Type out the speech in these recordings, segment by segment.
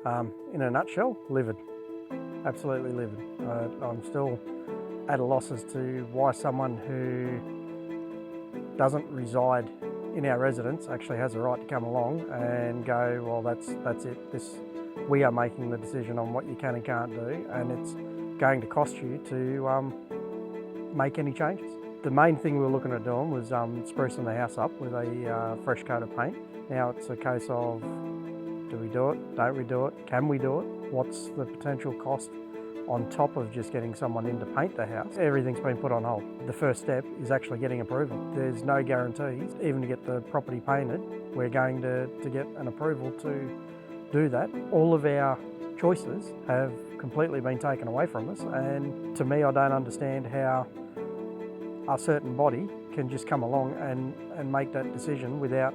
In a nutshell, livid. Absolutely livid. I'm still at a loss as to why someone who doesn't reside in our residence actually has a right to come along and go, well, that's it. We are making the decision on what you can and can't do, and it's going to cost you to make any changes. The main thing we were looking at doing was sprucing the house up with a fresh coat of paint. Now it's a case of, do we do it? Don't we do it? Can we do it? What's the potential cost on top of just getting someone in to paint the house? Everything's been put on hold. The first step is actually getting approval. There's no guarantees, even to get the property painted, we're going to get an approval to do that. All of our choices have completely been taken away from us, and to me, I don't understand how a certain body can just come along and make that decision without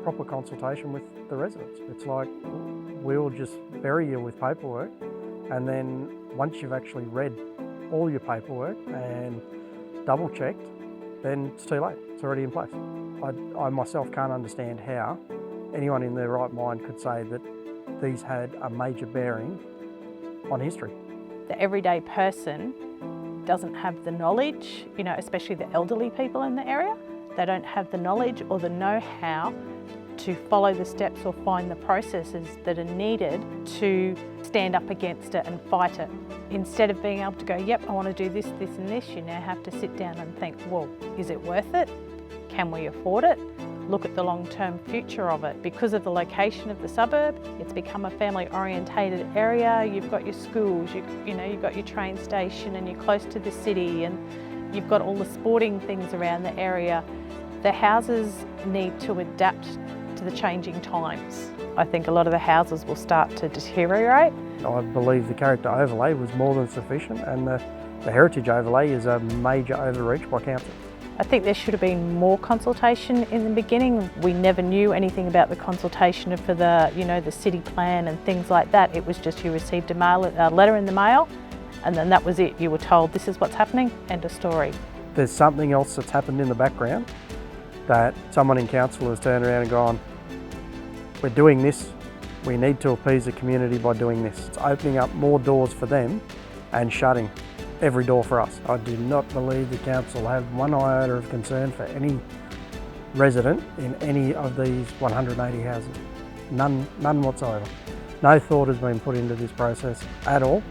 proper consultation with the residents. It's like, we'll just bury you with paperwork, and then once you've actually read all your paperwork and double checked, then it's too late, it's already in place. I myself can't understand how anyone in their right mind could say that these had a major bearing on history. The everyday person doesn't have the knowledge, especially the elderly people in the area. They don't have the knowledge or the know-how to follow the steps or find the processes that are needed to stand up against it and fight it. Instead of being able to go, yep, I want to do this, this and this, you now have to sit down and think, well, is it worth it? Can we afford it? Look at the long-term future of it. Because of the location of the suburb, it's become a family-orientated area. You've got your schools, you've got your train station, and you're close to the city, and you've got all the sporting things around the area. The houses need to adapt to the changing times. I think a lot of the houses will start to deteriorate. I believe the character overlay was more than sufficient, and the heritage overlay is a major overreach by council. I think there should have been more consultation in the beginning. We never knew anything about the consultation for the city plan and things like that. It was just you received a letter in the mail, and then that was it. You were told this is what's happening, end of story. There's something else that's happened in the background that someone in council has turned around and gone, we're doing this, we need to appease the community by doing this. It's opening up more doors for them and shutting every door for us. I do not believe the council have one iota of concern for any resident in any of these 180 houses. None whatsoever. No thought has been put into this process at all.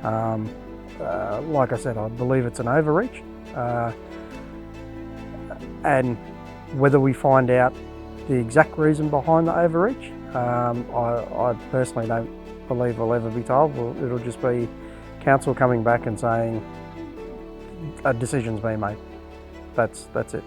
Like I said, I believe it's an overreach. And whether we find out the exact reason behind the overreach, I personally don't believe we'll ever be told. It'll just be council coming back and saying a decision's been made. That's it.